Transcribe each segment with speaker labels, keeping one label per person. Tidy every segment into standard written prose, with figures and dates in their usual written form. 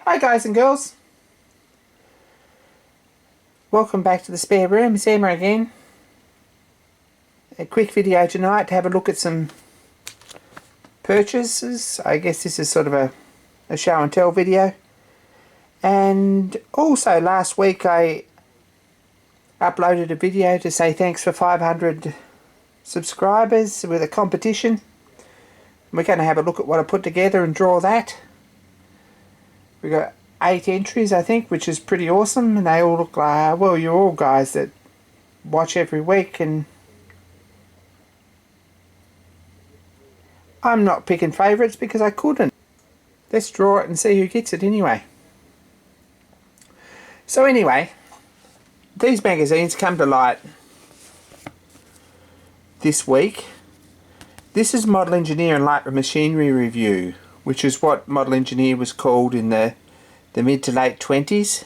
Speaker 1: Hi guys and girls, welcome back to the spare room. It's Emma again. A quick video tonight to have a look at some purchases. I guess this is sort of a show and tell video. And also last week I uploaded a video to say thanks for 500 subscribers with a competition. We're going to have a look at what I put together and draw that. We got 8 entries, I think, which is pretty awesome, and they all look like, well, you're all guys that watch every week, and I'm not picking favourites because I couldn't. Let's draw it and see who gets it anyway. So anyway, these magazines come to light this week. This is Model Engineer and Light Machinery Review, which is what Model Engineer was called in the mid to late 20s.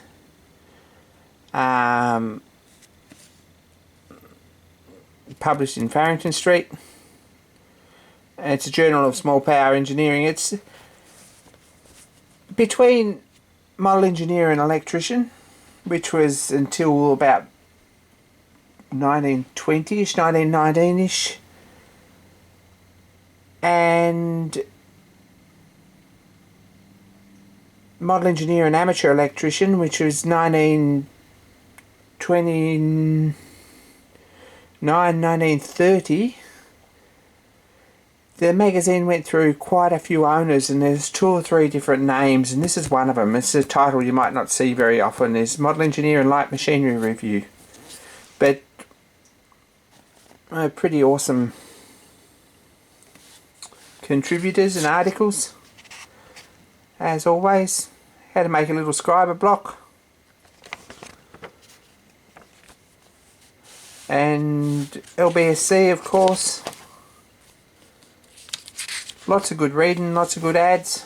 Speaker 1: Published in Farrington Street. And it's a journal of small power engineering. It's between Model Engineer and Electrician, which was until about 1920-ish, 1919-ish. And Model Engineer and Amateur Electrician, which was 1929, 1930. The magazine went through quite a few owners, and there's 2 or 3 different names, and this is one of them. It's a title you might not see very often, is Model Engineer and Light Machinery Review. But pretty awesome contributors and articles, as always. How to make a little scriber block, and LBSC, of course. Lots of good reading, lots of good ads.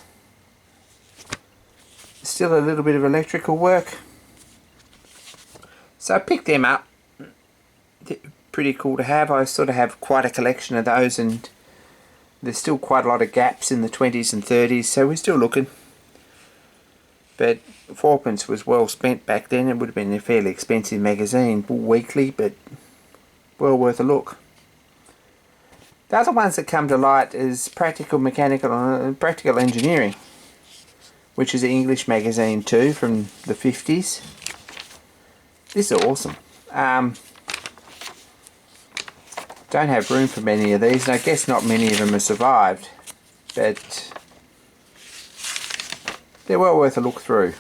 Speaker 1: Still a little bit of electrical work, so I picked them up. They're pretty cool to have. I sort of have quite a collection of those, and there's still quite a lot of gaps in the 20s and 30s, so we're still looking. But 4pence was well spent back then. It would have been a fairly expensive magazine, weekly, but well worth a look. The other ones that come to light is Practical Mechanical and Practical Engineering, which is an English magazine too, from the 50s. This is awesome. Don't have room for many of these, and I guess not many of them have survived, but they're well worth a look through.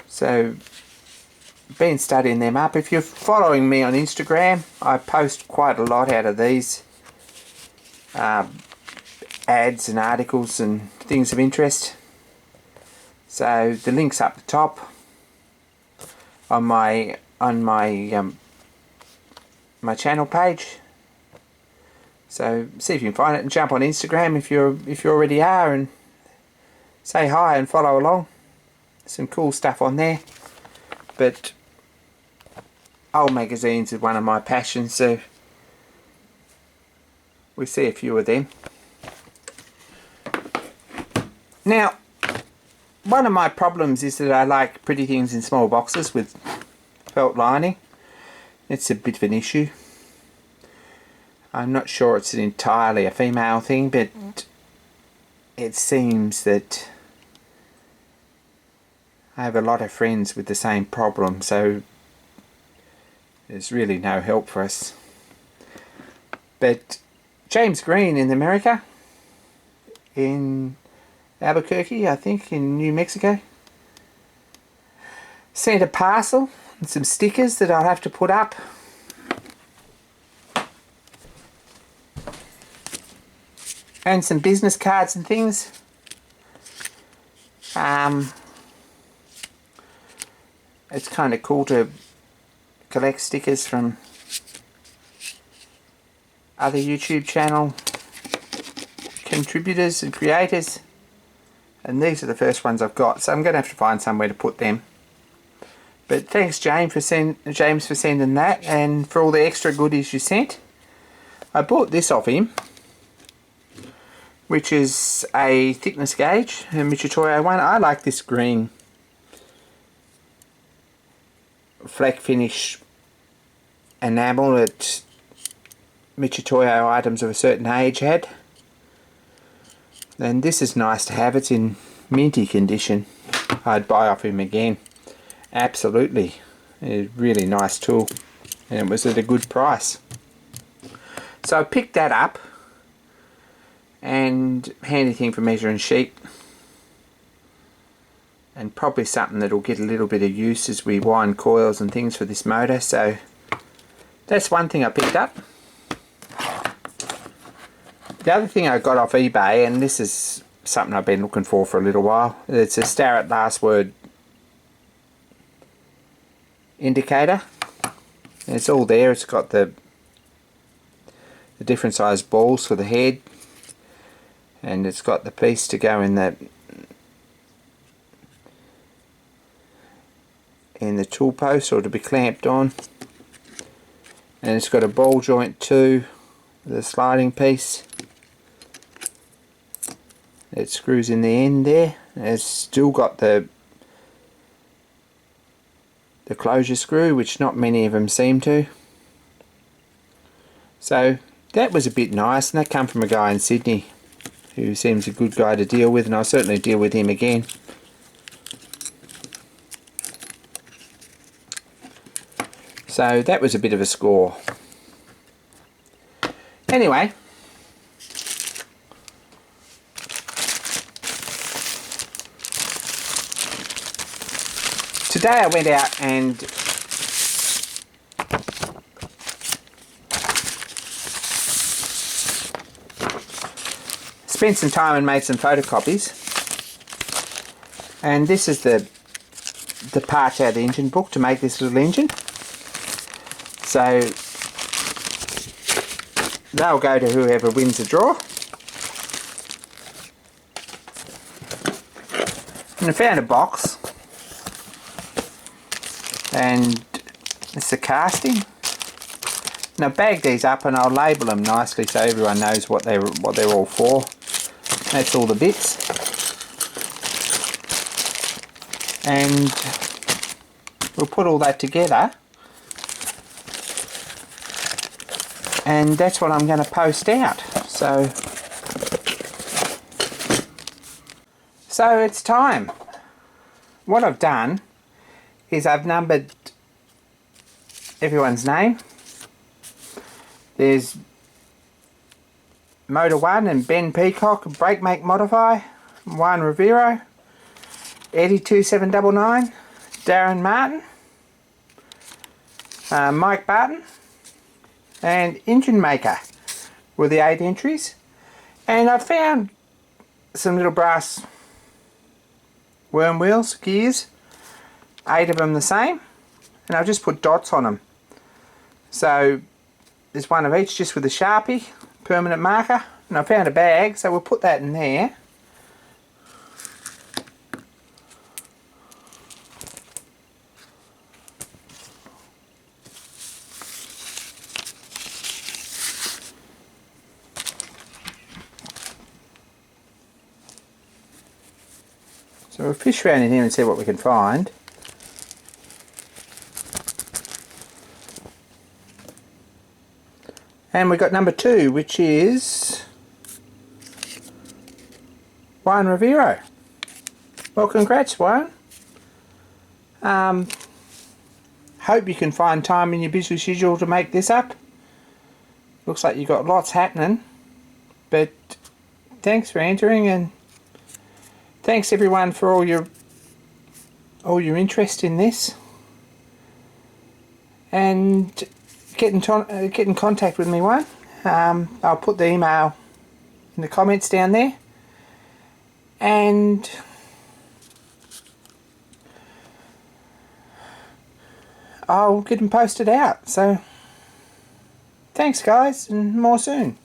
Speaker 1: So, been studying them up. If you're following me on Instagram, I post quite a lot out of these ads and articles and things of interest. So the link's up the top on my my channel page. So see if you can find it, and jump on Instagram if you already are, and say hi and follow along. Some cool stuff on there. But old magazines is one of my passions, so we see a few of them. Now, one of my problems is that I like pretty things in small boxes with felt lining. It's a bit of an issue. I'm not sure it's entirely a female thing, but it seems that I have a lot of friends with the same problem, so there's really no help for us. But James Green in America, in Albuquerque, I think, in New Mexico, sent a parcel and some stickers that I'll have to put up. And some business cards and things. It's kind of cool to collect stickers from other YouTube channel contributors and creators, and these are the first ones I've got, so I'm going to have to find somewhere to put them. But thanks James for sending that, and for all the extra goodies you sent. I bought this off him. which is a thickness gauge, a Mitutoyo one. I like this green fleck finish enamel that Mitutoyo items of a certain age had. And this is nice to have. It's in minty condition. I'd buy off him again. Absolutely. A really nice tool. And it was at a good price. So I picked that up. And handy thing for measuring sheep. And probably something that'll get a little bit of use as we wind coils and things for this motor. So that's one thing I picked up. The other thing I got off eBay, and this is something I've been looking for a little while, it's a Starrett last word indicator. And it's all there. It's got the different size balls for the head, and it's got the piece to go in the tool post, or to be clamped on, and it's got a ball joint too, the sliding piece. It screws in the end there. It's still got the closure screw, which not many of them seem to. So that was a bit nice, and that come from a guy in Sydney who seems a good guy to deal with, and I'll certainly deal with him again. So that was a bit of a score. Anyway, today I went out and spent some time and made some photocopies. And this is the parts out of the engine book to make this little engine. So they'll go to whoever wins the draw. And I found a box, and it's the casting. And I've bagged these up, and I'll label them nicely so everyone knows what they're all for. That's all the bits. And we'll put all that together, and that's what I'm going to post out. So it's time. What I've done is I've numbered everyone's name. There's Motor 1 and Ben Peacock, Brake Make Modify, Juan Rivero, Eddie 2799, Darren Martin, Mike Barton, and Engine Maker were the 8 entries. And I found some little brass worm wheels, gears, 8 of them the same, and I've just put dots on them. So there's one of each, just with a Sharpie permanent marker, and I found a bag, so we'll put that in there. So we'll fish around in here and see what we can find. And we've got number 2, which is Juan Rivero. Well, congrats, Juan. Hope you can find time in your busy schedule to make this up. Looks like you've got lots happening. But thanks for entering, and thanks everyone for all your interest in this. And get in contact with me, Juan. I'll put the email in the comments down there, and I'll get them posted out. So thanks guys, and more soon.